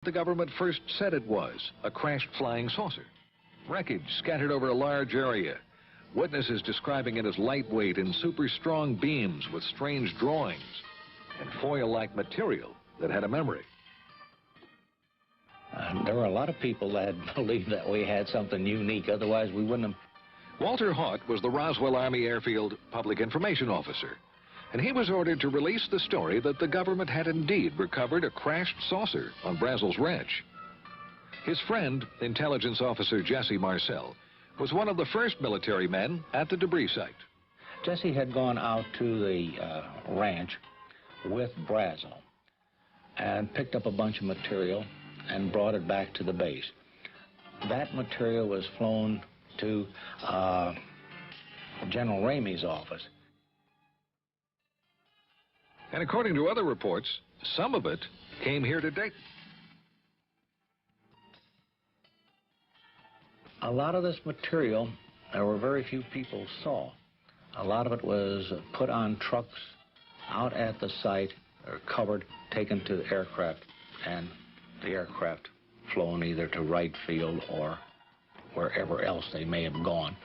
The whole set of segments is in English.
The government first said it was a crashed flying saucer. Wreckage scattered over a large area. Witnesses describing it as lightweight and super strong beams with strange drawings and foil-like material that had a memory. There were a lot of people that believed that we had something unique, otherwise we wouldn't have. Walter Haut was the Roswell Army Airfield Public Information Officer, and he was ordered to release the story that the government had indeed recovered a crashed saucer on Brazel's ranch. His friend, intelligence officer Jesse Marcel, was one of the first military men at the debris site. Jesse had gone out to the ranch with Brazel and picked up a bunch of material and brought it back to the base. That material was flown to General Ramey's office. And according to other reports, some of it came here to Dayton. A lot of this material, there were very few people saw. A lot of it was put on trucks out at the site, or covered, taken to the aircraft, and the aircraft flown either to Wright Field or wherever else they may have gone.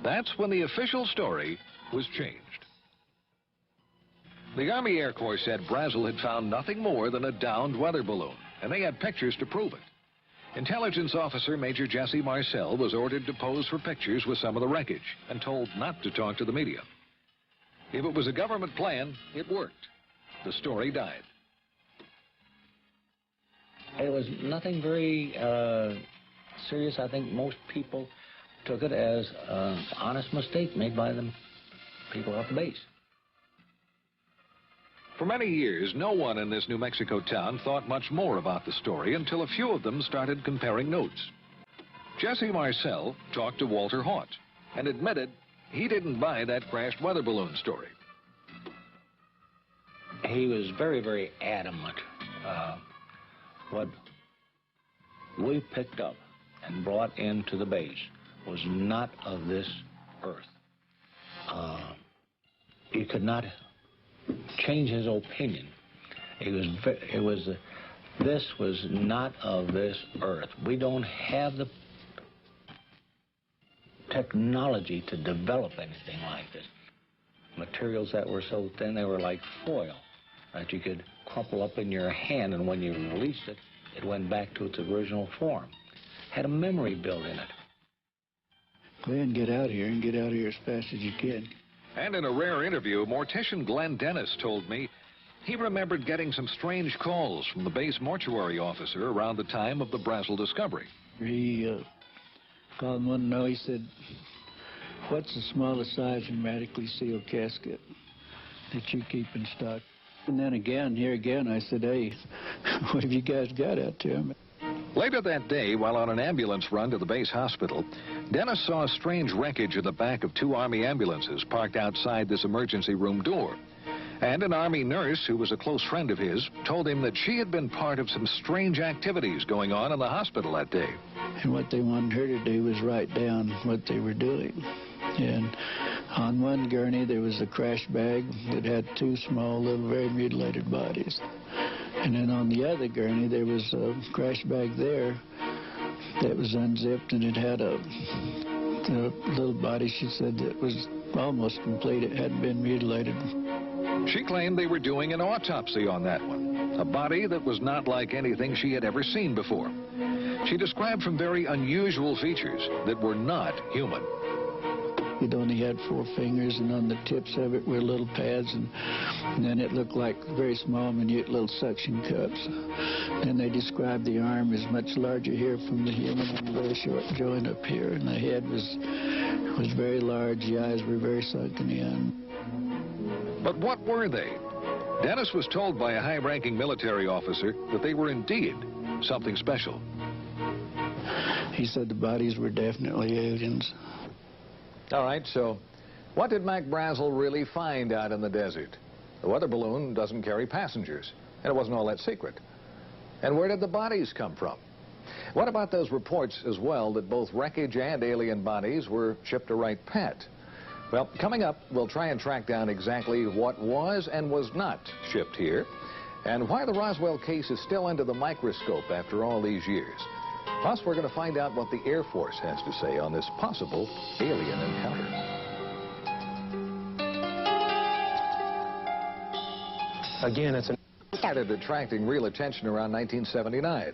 That's when the official story was changed. The Army Air Corps said Brazel had found nothing more than a downed weather balloon, and they had pictures to prove it. Intelligence officer Major Jesse Marcel was ordered to pose for pictures with some of the wreckage and told not to talk to the media. If it was a government plan, it worked. The story died. It was nothing very serious. I think most people took it as an honest mistake made by the people off the base. For many years, no one in this New Mexico town thought much more about the story until a few of them started comparing notes. Jesse Marcel talked to Walter Haut and admitted he didn't buy that crashed weather balloon story. He was very, very adamant. What we picked up and brought into the base was not of this earth. He could not change his opinion. This was not of this earth. We don't have the technology to develop anything like this. Materials that were so thin they were like foil that you could crumple up in your hand, and when you released it, it went back to its original form. Had a memory built in it. Go ahead and get out of here, and get out of here as fast as you can. And in a rare interview, mortician Glenn Dennis told me he remembered getting some strange calls from the base mortuary officer around the time of the Brazel discovery. He called one to know. He said, "What's the smallest size hermetically sealed casket that you keep in stock?" And then again, here again, I said, "Hey, what have you guys got out there?" Later that day, while on an ambulance run to the base hospital, Dennis saw strange wreckage in the back of two Army ambulances parked outside this emergency room door. And an Army nurse, who was a close friend of his, told him that she had been part of some strange activities going on in the hospital that day. And what they wanted her to do was write down what they were doing. And on one gurney, there was a crash bag that had two small, little, very mutilated bodies. And then on the other gurney, there was a crash bag there that was unzipped, and it had a little body, she said, that was almost complete. It hadn't been mutilated. She claimed they were doing an autopsy on that one, a body that was not like anything she had ever seen before. She described some very unusual features that were not human. It only had 4 fingers, and on the tips of it were little pads, and then it looked like very small, minute little suction cups. Then they described the arm as much larger here from the human, and a very short joint up here, and the head was very large. The eyes were very sunken in. But what were they? Dennis was told by a high-ranking military officer that they were indeed something special. He said the bodies were definitely aliens. All right, so what did Mac Brazel really find out in the desert? The weather balloon doesn't carry passengers, and it wasn't all that secret. And where did the bodies come from? What about those reports as well that both wreckage and alien bodies were shipped to Wright Pat? Well, coming up, we'll try and track down exactly what was and was not shipped here. and why the Roswell case is still under the microscope after all these years. Plus, we're going to find out what the Air Force has to say on this possible alien encounter. Again, it's started attracting real attention around 1979,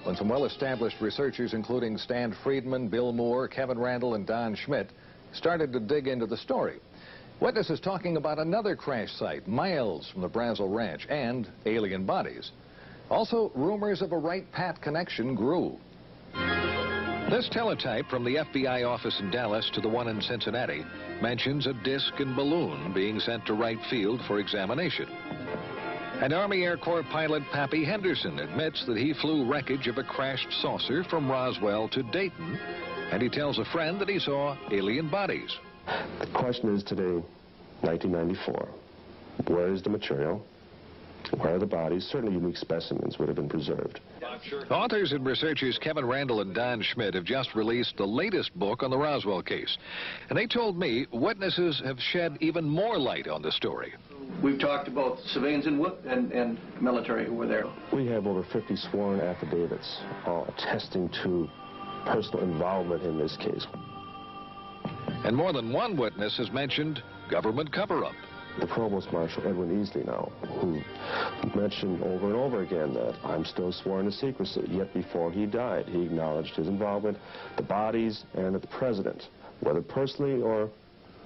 when some well-established researchers, including Stan Friedman, Bill Moore, Kevin Randall, and Don Schmidt, started to dig into the story. Witnesses talking about another crash site miles from the Brazel Ranch and alien bodies. Also, rumors of a Wright-Pat connection grew. This teletype from the FBI office in Dallas to the one in Cincinnati mentions a disc and balloon being sent to Wright Field for examination. And Army Air Corps pilot Pappy Henderson admits that he flew wreckage of a crashed saucer from Roswell to Dayton, and he tells a friend that he saw alien bodies. The question is today, 1994, where is the material? Where are the bodies? Certainly unique specimens would have been preserved. Authors and researchers Kevin Randall and Don Schmidt have just released the latest book on the Roswell case. And they told me witnesses have shed even more light on the story. We've talked to both civilians and military who were there. We have over 50 sworn affidavits all attesting to personal involvement in this case. And more than one witness has mentioned government cover-up. The Provost Marshal Edwin Easley now, who mentioned over and over again that I'm still sworn to secrecy, yet before he died, he acknowledged his involvement, the bodies, and that the President, whether personally or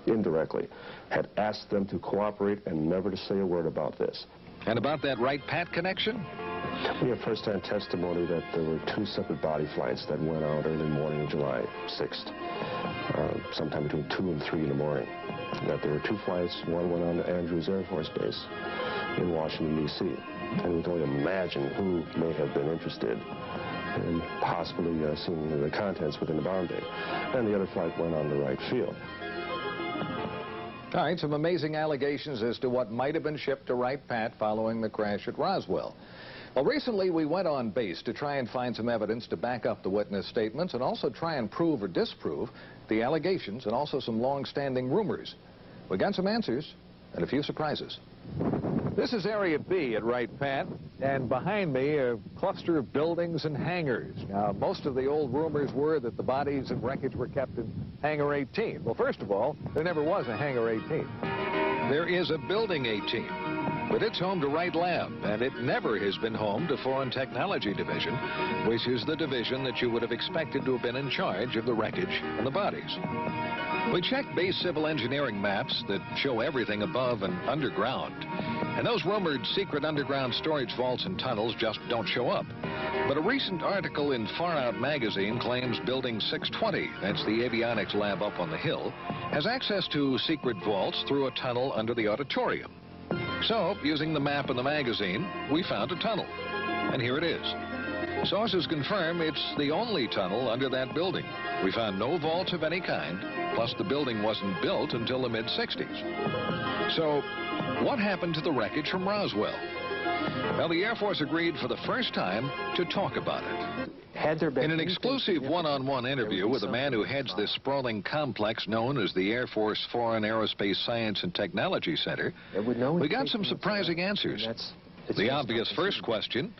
indirectly, had asked them to cooperate and never to say a word about this. And about that Wright-Pat connection? We have first-hand testimony that there were two separate body flights that went out early morning of July 6th, sometime between 2 and 3 in the morning. That there were two flights, one went on to Andrews Air Force Base in Washington, D.C. And we can only imagine who may have been interested in possibly seeing the contents within the bomb bay. And the other flight went on to Wright Field. All right, some amazing allegations as to what might have been shipped to Wright-Pat following the crash at Roswell. Well, recently we went on base to try and find some evidence to back up the witness statements and also try and prove or disprove the allegations and also some long-standing rumors. We got some answers and a few surprises. This is Area B at Wright-Pat, and behind me a cluster of buildings and hangars. Now, most of the old rumors were that the bodies and wreckage were kept in Hangar 18. Well, first of all, there never was a Hangar 18. There is a Building 18, but it's home to Wright Lab, and it never has been home to Foreign Technology Division, which is the division that you would have expected to have been in charge of the wreckage and the bodies. We checked base civil engineering maps that show everything above and underground, and those rumored secret underground storage vaults and tunnels just don't show up. But a recent article in Far Out magazine claims Building 620, that's the avionics lab up on the hill, has access to secret vaults through a tunnel under the auditorium. So, using the map in the magazine, we found a tunnel. And here it is. Sources confirm it's the only tunnel under that building. We found no vaults of any kind, plus the building wasn't built until the mid-60s. So, what happened to the wreckage from Roswell? Well, the Air Force agreed for the first time to talk about it. In an exclusive one-on-one interview with a man who heads this sprawling complex known as the Air Force Foreign Aerospace Science and Technology Center, we got some surprising answers. The obvious first question,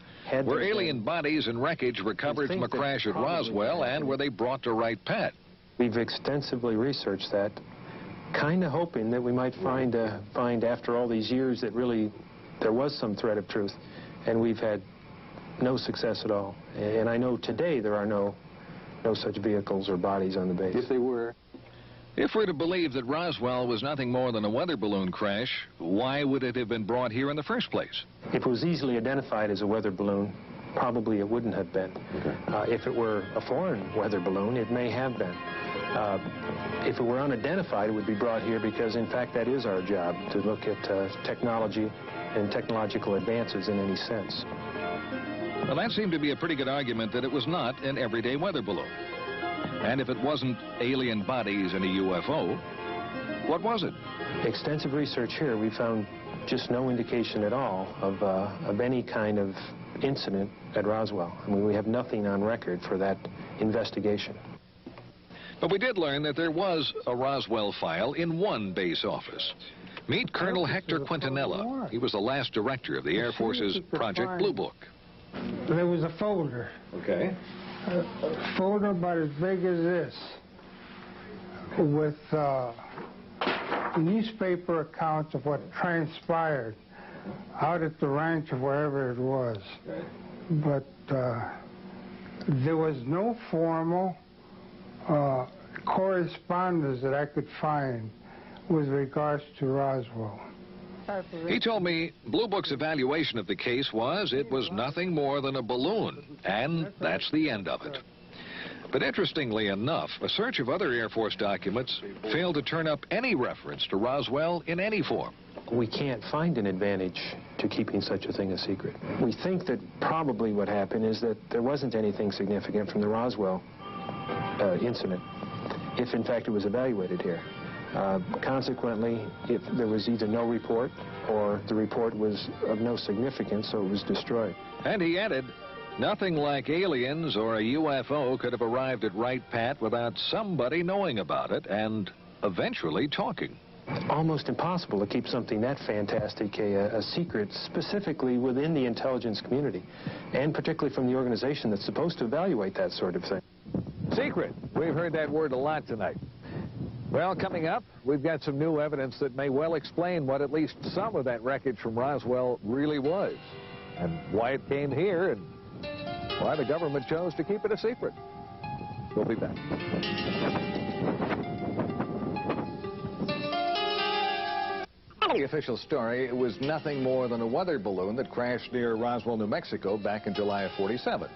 were alien bodies and wreckage recovered from a crash at Roswell, and were they brought to Wright-Pat? We've extensively researched that, kind of hoping that we might find after all these years that really there was some thread of truth, and we've had no success at all. And I know today there are no such vehicles or bodies on the base. If they were. If we're to believe that Roswell was nothing more than a weather balloon crash, why would it have been brought here in the first place? If it was easily identified as a weather balloon, probably it wouldn't have been. If it were a foreign weather balloon, it may have been. If it were unidentified, it would be brought here because, in fact, that is our job, to look at technology and technological advances in any sense. Well, that seemed to be a pretty good argument that it was not an everyday weather balloon. And if it wasn't alien bodies in a UFO, what was it? Extensive research here, we found just no indication at all of any kind of incident at Roswell. I mean, we have nothing on record for that investigation. But we did learn that there was a Roswell file in one base office. Meet Colonel Hector Quintanilla. He was the last director of the Air Force's Project Blue Book. There was a folder. Okay. A folder about as big as this, with newspaper accounts of what transpired out at the ranch or wherever it was. Okay. But there was no formal correspondence that I could find with regards to Roswell. He told me Blue Book's evaluation of the case was it was nothing more than a balloon, and that's the end of it. But interestingly enough, a search of other Air Force documents failed to turn up any reference to Roswell in any form. We can't find an advantage to keeping such a thing a secret. We think that probably what happened is that there wasn't anything significant from the Roswell incident, if in fact it was evaluated here. Consequently, if there was either no report or the report was of no significance, so it was destroyed. And he added, nothing like aliens or a UFO could have arrived at Wright Pat without somebody knowing about it and eventually talking. Almost impossible to keep something that fantastic a secret, specifically within the intelligence community, and particularly from the organization that's supposed to evaluate that sort of thing. Secret. We've heard that word a lot tonight. Well, coming up, we've got some new evidence that may well explain what at least some of that wreckage from Roswell really was, and why it came here, and why the government chose to keep it a secret. We'll be back. The official story was nothing more than a weather balloon that crashed near Roswell, New Mexico back in July of '47.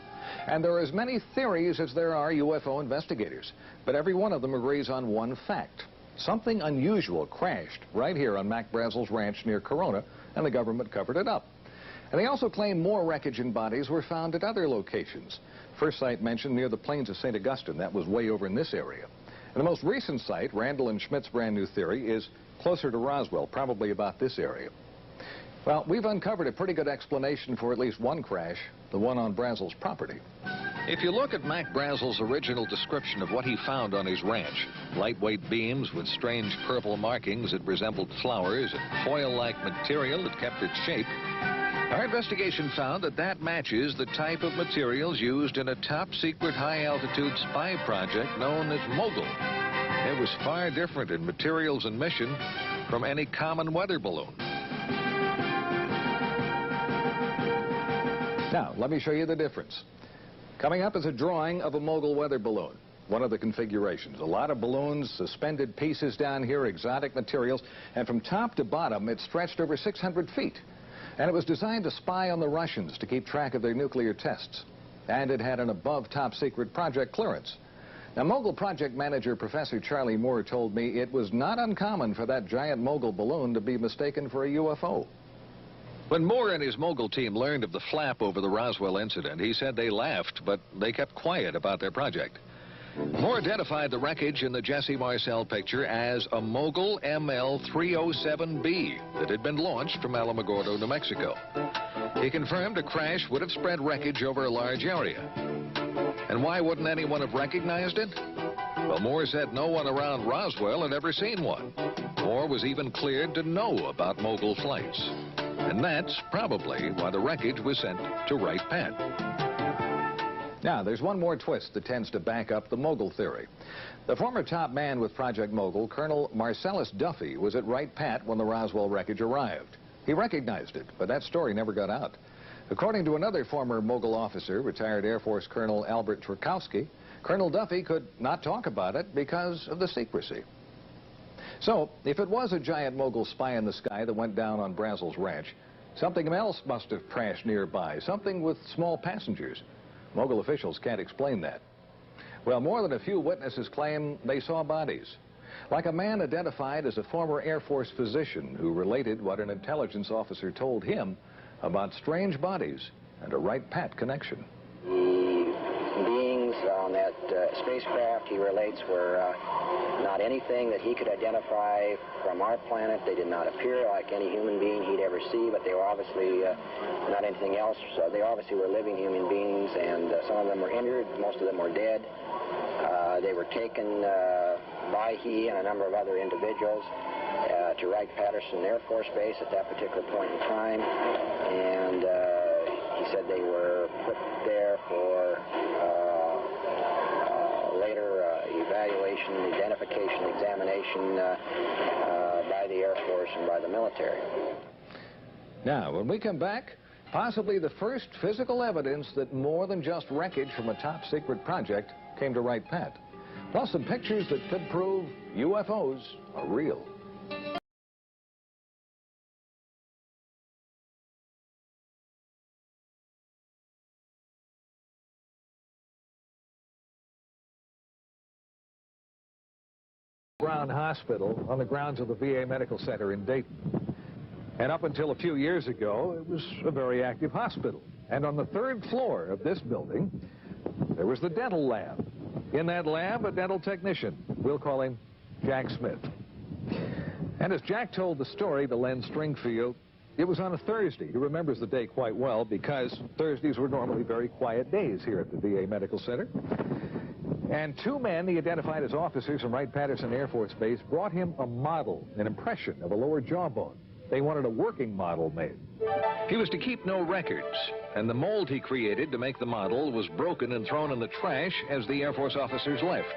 And there are as many theories as there are UFO investigators, but every one of them agrees on one fact. Something unusual crashed right here on Mac Brazel's ranch near Corona, and the government covered it up. And they also claim more wreckage and bodies were found at other locations. First site mentioned near the plains of St. Augustine. That was way over in this area. And the most recent site, Randall and Schmidt's brand new theory, is closer to Roswell, probably about this area. Well, we've uncovered a pretty good explanation for at least one crash, the one on Brazel's property. If you look at Mac Brazel's original description of what he found on his ranch, lightweight beams with strange purple markings that resembled flowers and foil-like material that kept its shape, our investigation found that that matches the type of materials used in a top-secret high-altitude spy project known as Mogul. It was far different in materials and mission from any common weather balloon. Now, let me show you the difference. Coming up is a drawing of a Mogul weather balloon, one of the configurations. A lot of balloons, suspended pieces down here, exotic materials, and from top to bottom, it stretched over 600 feet. And it was designed to spy on the Russians to keep track of their nuclear tests. And it had an above top-secret project clearance. Now, Mogul project manager Professor Charlie Moore told me it was not uncommon for that giant Mogul balloon to be mistaken for a UFO. When Moore and his Mogul team learned of the flap over the Roswell incident, he said they laughed, but they kept quiet about their project. Moore identified the wreckage in the Jesse Marcel picture as a Mogul ML-307B that had been launched from Alamogordo, New Mexico. He confirmed a crash would have spread wreckage over a large area. And why wouldn't anyone have recognized it? Well, Moore said no one around Roswell had ever seen one. Moore was even cleared to know about Mogul flights. And that's probably why the wreckage was sent to Wright Pat. Now, there's one more twist that tends to back up the Mogul theory. The former top man with Project Mogul, Colonel Marcellus Duffy, was at Wright Pat when the Roswell wreckage arrived. He recognized it, but that story never got out. According to another former Mogul officer, retired Air Force Colonel Albert Trukowski, Colonel Duffy could not talk about it because of the secrecy. So, if it was a giant Mogul spy in the sky that went down on Brazel's ranch, something else must have crashed nearby, something with small passengers. Mogul officials can't explain that. Well, more than a few witnesses claim they saw bodies. Like a man identified as a former Air Force physician who related what an intelligence officer told him about strange bodies and a Wright Pat connection. Beings on that spacecraft, he relates, were not anything that he could identify from our planet. They did not appear like any human being he'd ever see, but they were obviously not anything else. So they obviously were living human beings, and some of them were injured, most of them were dead. They were taken by he and a number of other individuals to Wright-Patterson Air Force Base at that particular point in time, and he said they were put there for later evaluation, identification, examination by the Air Force and by the military. Now, when we come back, possibly the first physical evidence that more than just wreckage from a top-secret project came to Wright-Pat. Plus some pictures that could prove UFOs are real. Brown Hospital on the grounds of the VA Medical Center in Dayton. And up until a few years ago, it was a very active hospital. And on the 3rd floor of this building, there was the dental lab. In that lab, a dental technician. We'll call him Jack Smith. And as Jack told the story to Len Stringfield, it was on a Thursday. He remembers the day quite well because Thursdays were normally very quiet days here at the VA Medical Center. And 2 men he identified as officers from Wright-Patterson Air Force Base brought him a model, an impression of a lower jawbone. They wanted a working model made. He was to keep no records, and the mold he created to make the model was broken and thrown in the trash as the Air Force officers left.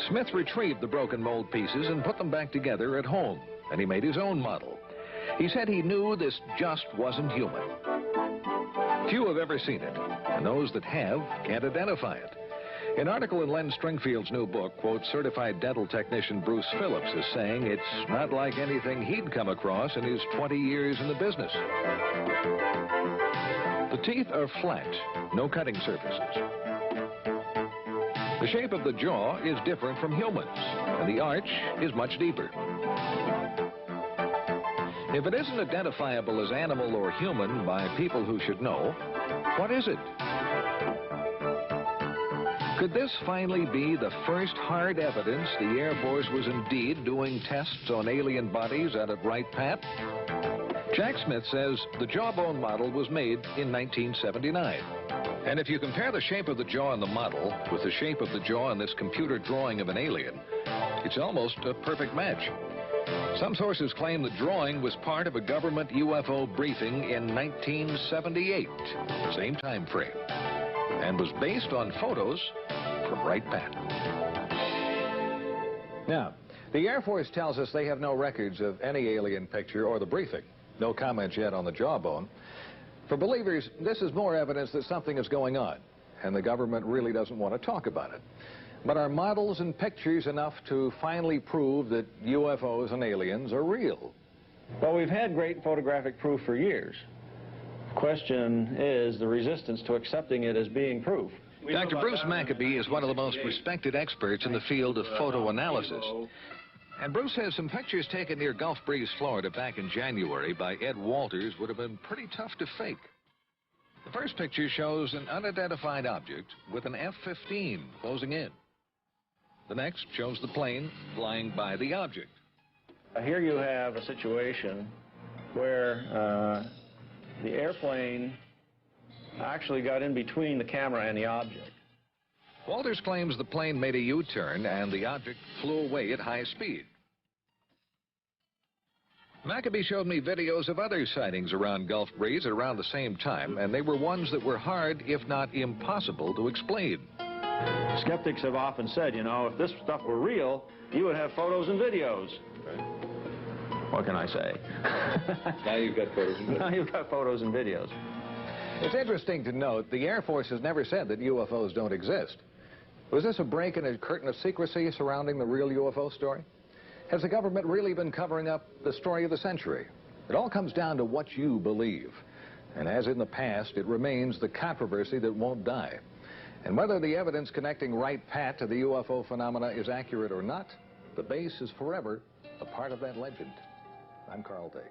Smith retrieved the broken mold pieces and put them back together at home, and he made his own model. He said he knew this just wasn't human. Few have ever seen it, and those that have can't identify it. An article in Len Stringfield's new book quotes certified dental technician Bruce Phillips as saying it's not like anything he'd come across in his 20 years in the business. The teeth are flat, no cutting surfaces. The shape of the jaw is different from humans, and the arch is much deeper. If it isn't identifiable as animal or human by people who should know, what is it? Could this finally be the first hard evidence the Air Force was indeed doing tests on alien bodies out at Wright-Pat? Jack Smith says the jawbone model was made in 1979. And if you compare the shape of the jaw in the model with the shape of the jaw in this computer drawing of an alien, it's almost a perfect match. Some sources claim the drawing was part of a government UFO briefing in 1978, same time frame, and was based on photos from Wright-Pat. Now, the Air Force tells us they have no records of any alien picture or the briefing. No comments yet on the jawbone. For believers, this is more evidence that something is going on, and the government really doesn't want to talk about it. But are models and pictures enough to finally prove that UFOs and aliens are real? Well, we've had great photographic proof for years. The question is the resistance to accepting it as being proof. Dr. Bruce Maccabee is one of the most respected experts in the field of photo analysis. And Bruce says some pictures taken near Gulf Breeze, Florida back in January by Ed Walters would have been pretty tough to fake. The first picture shows an unidentified object with an F-15 closing in. The next shows the plane flying by the object. Here you have a situation where the airplane actually got in between the camera and the object. Walters claims the plane made a U-turn and the object flew away at high speed. Maccabee showed me videos of other sightings around Gulf Breeze at around the same time, and they were ones that were hard, if not impossible, to explain. Skeptics have often said, you know, if this stuff were real, you would have photos and videos. What can I say? Now you've got photos and videos. Now you've got photos and videos. It's interesting to note the Air Force has never said that UFOs don't exist. Was this a break in a curtain of secrecy surrounding the real UFO story? Has the government really been covering up the story of the century? It all comes down to what you believe. And as in the past, it remains the controversy that won't die. And whether the evidence connecting Wright-Pat to the UFO phenomena is accurate or not, the base is forever a part of that legend. I'm Carl Day.